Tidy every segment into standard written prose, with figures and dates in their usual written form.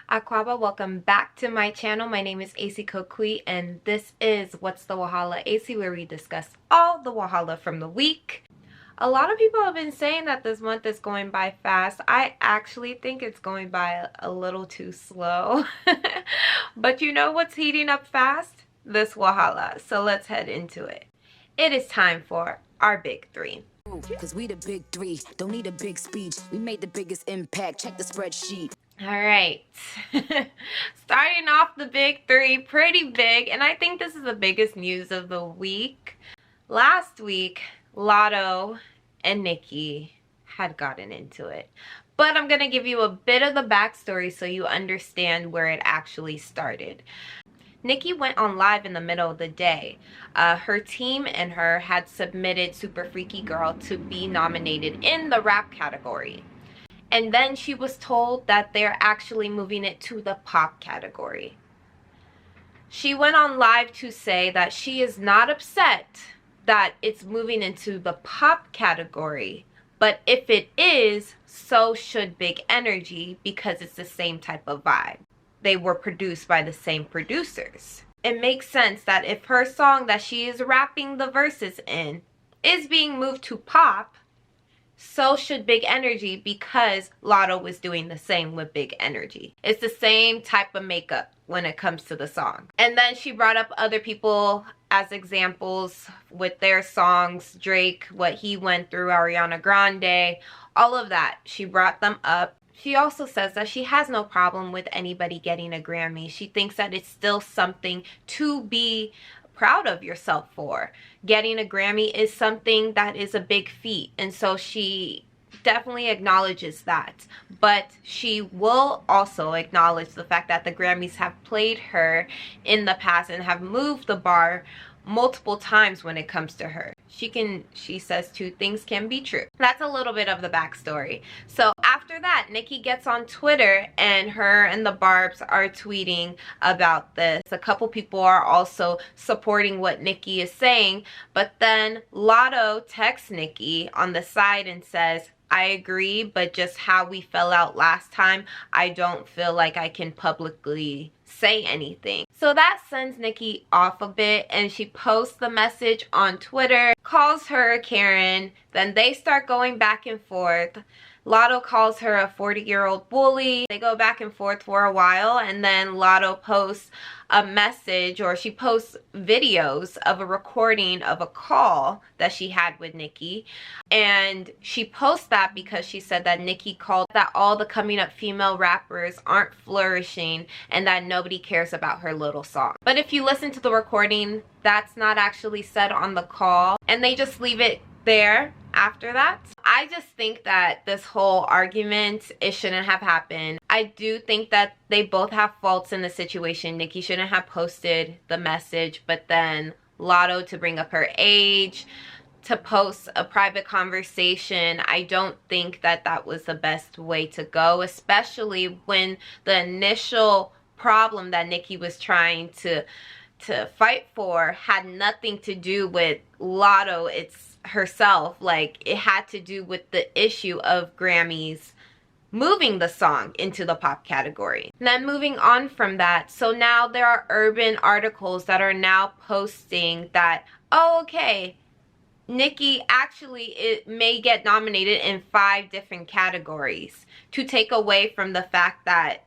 AKwaaba, welcome back to my channel. My name is AKwaaba and this is What's the WHATSTHEWAHALAESI, where we discuss all the Wahala from the week. A lot of people have been saying that this month is going by fast. I actually think it's going by a little too slow. But you know what's heating up fast? This Wahala. So let's head into it. It is time for our big three. Cause we the big three, don't need a big speech. We made the biggest impact, check the spreadsheet. All right. Starting off the big three, pretty big, and I think this is the biggest news of the week. Last week, Latto and Nicki had gotten into it, but I'm gonna give you a bit of the backstory so you understand where it actually started. Nicki went on live in the middle of the day. Her team and her had submitted Super Freaky Girl to be nominated in the rap category. And then she was told that they're actually moving it to the pop category. She went on live to say that she is not upset that it's moving into the pop category, but if it is, so should Big Energy, because it's the same type of vibe. They were produced by the same producers. It makes sense that if her song that she is rapping the verses in is being moved to pop, so should Big Energy, because Latto was doing the same with Big Energy. It's the same type of makeup when it comes to the song. And then she brought up other people as examples with their songs. Drake, what he went through, Ariana Grande, all of that. She brought them up. She also says that she has no problem with anybody getting a Grammy. She thinks that it's still something to be proud of yourself for. Getting a Grammy is something that is a big feat, and so she definitely acknowledges that. But she will also acknowledge the fact that the Grammys have played her in the past and have moved the bar multiple times when it comes to her. She says two things can be true. That's a little bit of the backstory. So after that, Nicki gets on Twitter and her and the Barbs are tweeting about this. A couple people are also supporting what Nicki is saying, but then Latto texts Nicki on the side and says, I agree, but just how we fell out last time, I don't feel like I can publicly say anything. So that sends Nicki off a bit, and she posts the message on Twitter, calls her a Karen, then they start going back and forth. Latto calls her a 40-year-old bully. They go back and forth for a while, and then Latto posts a message, or she posts videos of a recording of a call that she had with Nicki. And she posts that because she said that Nicki called that all the coming up female rappers aren't flourishing and that nobody cares about her little song. But if you listen to the recording, that's not actually said on the call, and they just leave it there after that. I just think that this whole argument, it shouldn't have happened. I do think that they both have faults in the situation. Nicki shouldn't have posted the message, but then Latto to bring up her age, to post a private conversation, I don't think that that was the best way to go, especially when the initial problem that Nicki was trying to fight for had nothing to do with Latto herself. Like, it had to do with the issue of Grammys moving the song into the pop category. And then moving on from that, so now there are urban articles that are now posting that, oh, okay, Nicki actually it may get nominated in 5 different categories, to take away from the fact that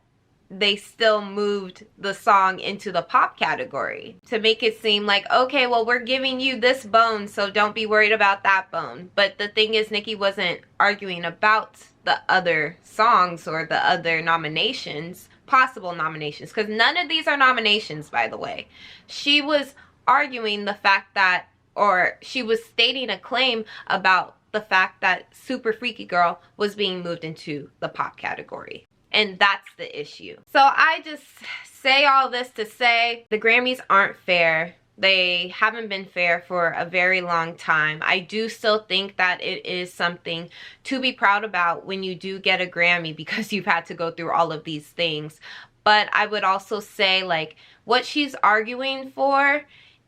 they still moved the song into the pop category, to make it seem like, okay, well, we're giving you this bone, so don't be worried about that bone. But the thing is, Nicki wasn't arguing about the other songs or the other nominations, possible nominations, because none of these are nominations, by the way. She was arguing the fact that, or she was stating a claim about the fact that Super Freaky Girl was being moved into the pop category. And that's the issue. So I just say all this to say the Grammys aren't fair. They haven't been fair for a very long time. I do still think that it is something to be proud about when you do get a Grammy, because you've had to go through all of these things. But I would also say, like, what she's arguing for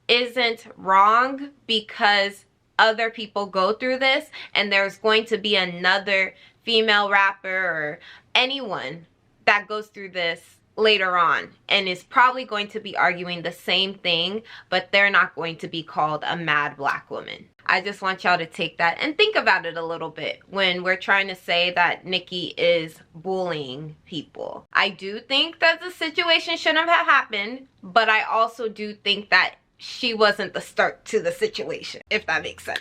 isn't wrong because other people go through this, and there's going to be another female rapper or anyone that goes through this later on and is probably going to be arguing the same thing, but they're not going to be called a mad black woman. I just want y'all to take that and think about it a little bit when we're trying to say that Nicki is bullying people. I do think that the situation shouldn't have happened, but I also do think that she wasn't the start to the situation, if that makes sense.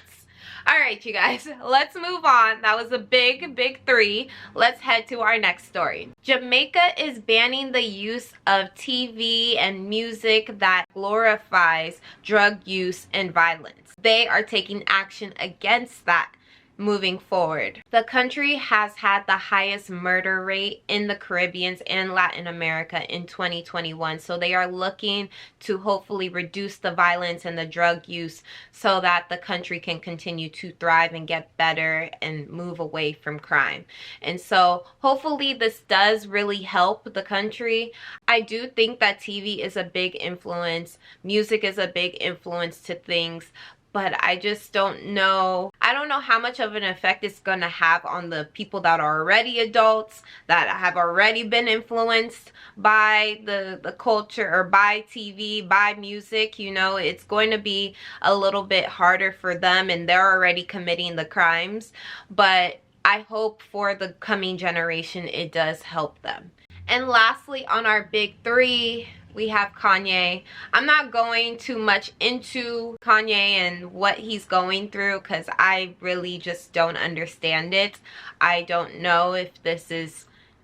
Alright, you guys, let's move on. That was a big three. Let's head to our next story. Jamaica is banning the use of TV and music that glorifies drug use and violence. They are taking action against that moving forward. The country has had the highest murder rate in the Caribbean and Latin America in 2021. So they are looking to hopefully reduce the violence and the drug use so that the country can continue to thrive and get better and move away from crime. And so hopefully this does really help the country. I do think that TV is a big influence. Music is a big influence to things. But I just don't know. I don't know how much of an effect it's going to have on the people that are already adults, that have already been influenced by the culture or by TV, by music. You know, it's going to be a little bit harder for them, and they're already committing the crimes. But I hope for the coming generation it does help them. And lastly, on our big three, we have Kanye. I'm not going too much into Kanye and what he's going through because I really just don't understand it. I don't know if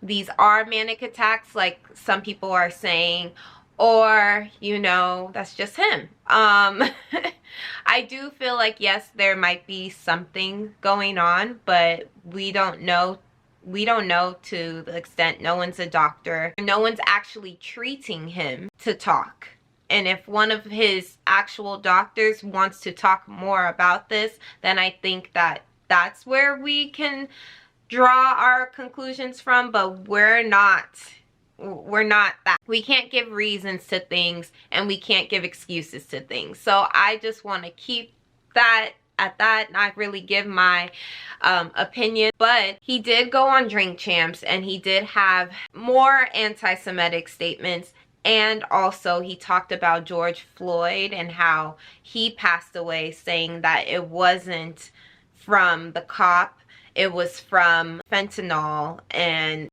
these are manic attacks like some people are saying, or, you know, that's just him. I do feel like, yes, there might be something going on, but we don't know. We don't know to the extent. No one's a doctor. No one's actually treating him to talk. And if one of his actual doctors wants to talk more about this, then I think that that's where we can draw our conclusions from. But we're not that. We can't give reasons to things, and we can't give excuses to things. So I just want to keep that at that, not really give my opinion. But he did go on Drink Champs, and he did have more anti-Semitic statements, and also he talked about George Floyd and how he passed away, saying that it wasn't from the cop, it was from fentanyl. And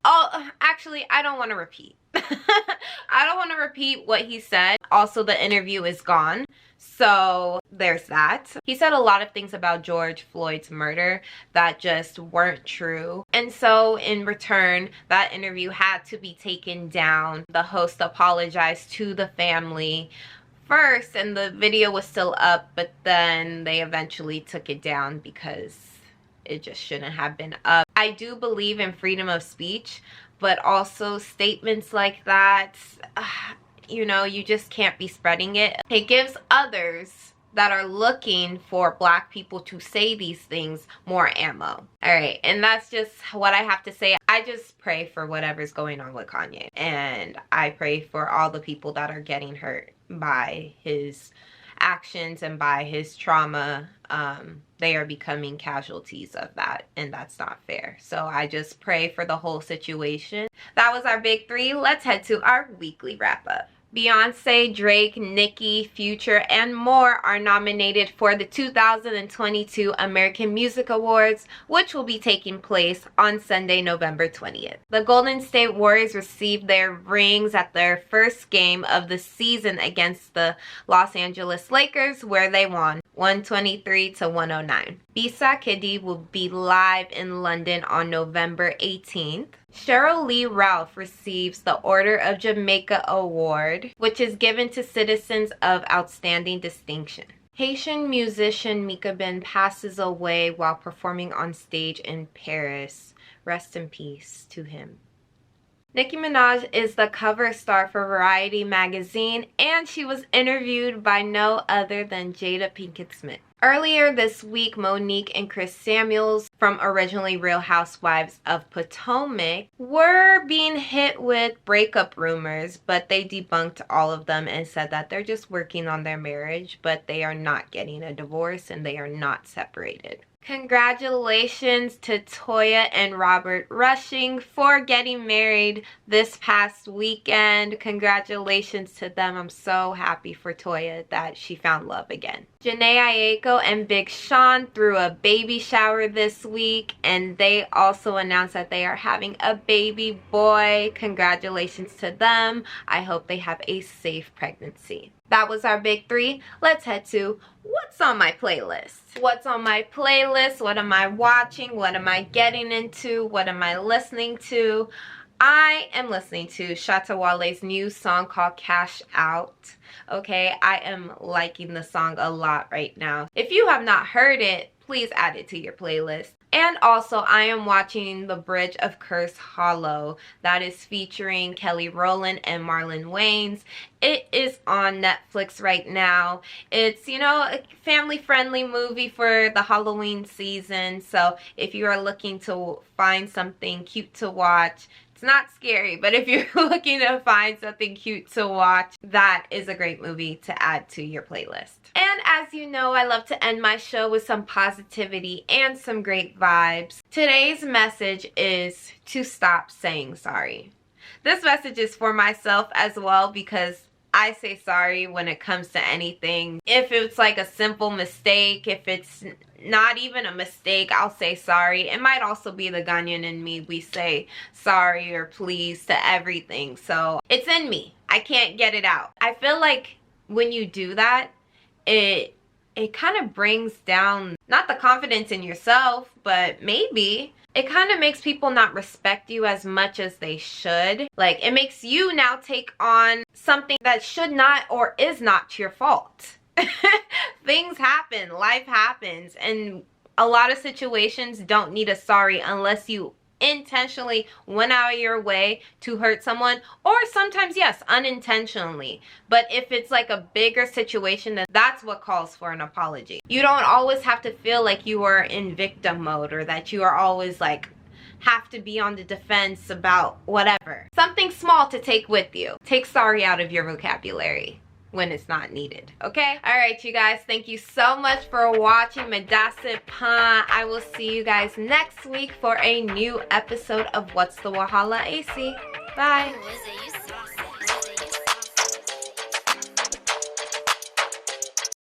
actually, I don't want to repeat. I don't want to repeat what he said. Also, the interview is gone. So there's that. He said a lot of things about George Floyd's murder that just weren't true. And so in return, that interview had to be taken down. The host apologized to the family first, and the video was still up, but then they eventually took it down because it just shouldn't have been up. I do believe in freedom of speech, but also statements like that, you know, you just can't be spreading it. It gives others that are looking for black people to say these things more ammo. Alright, and that's just what I have to say. I just pray for whatever's going on with Kanye. And I pray for all the people that are getting hurt by his actions and by his trauma. They are becoming casualties of that, and that's not fair. So I just pray for the whole situation. That was our big three. Let's head to our weekly wrap up. Beyonce, Drake, Nicki, Future, and more are nominated for the 2022 American Music Awards, which will be taking place on Sunday, November 20th. The Golden State Warriors received their rings at their first game of the season against the Los Angeles Lakers, where they won 123-109. Bisa Kiddy will be live in London on November 18th. Cheryl Lee Ralph receives the Order of Jamaica Award, which is given to citizens of outstanding distinction. Haitian musician Akoben passes away while performing on stage in Paris. Rest in peace to him. Nicki Minaj is the cover star for Variety magazine, and she was interviewed by no other than Jada Pinkett Smith. Earlier this week, Monique and Chris Samuels from originally Real Housewives of Potomac were being hit with breakup rumors, but they debunked all of them and said that they're just working on their marriage, but they are not getting a divorce and they are not separated. Congratulations to Toya and Robert Rushing for getting married this past weekend. Congratulations to them. I'm so happy for Toya that she found love again. Janae Aiko and Big Sean threw a baby shower this week, and they also announced that they are having a baby boy. Congratulations to them. I hope they have a safe pregnancy. That was our big three. Let's head to what's on my playlist. What's on my playlist? What am I watching? What am I getting into? What am I listening to? I am listening to Shatta Wale's new song called Cash Out. Okay, I am liking the song a lot right now. If you have not heard it, please add it to your playlist. And also, I am watching The Bridge of Curse Hollow. That is featuring Kelly Rowland and Marlon Wayans. It is on Netflix right now. It's, you know, a family-friendly movie for the Halloween season. So if you are looking to find something cute to watch, it's not scary, but if you're looking to find something cute to watch, that is a great movie to add to your playlist. And as you know, I love to end my show with some positivity and some great vibes. Today's message is to stop saying sorry. This message is for myself as well because I say sorry when it comes to anything. If it's like a simple mistake, if it's not even a mistake, I'll say sorry. It might also be the Ghanaian in me. We say sorry or please to everything. So it's in me. I can't get it out. I feel like when you do that, it kind of brings down not the confidence in yourself, but maybe it kind of makes people not respect you as much as they should. Like, it makes you now take on something that should not or is not your fault. Things happen, life happens, and a lot of situations don't need a sorry unless you intentionally went out of your way to hurt someone, or sometimes, yes, unintentionally. But if it's like a bigger situation, then that's what calls for an apology. You don't always have to feel like you are in victim mode or that you are always like have to be on the defense about whatever. Something small to take with you. Take sorry out of your vocabulary when it's not needed, okay? All right, you guys, thank you so much for watching Medase Pan. I will see you guys next week for a new episode of What's the Wahala AC. Bye.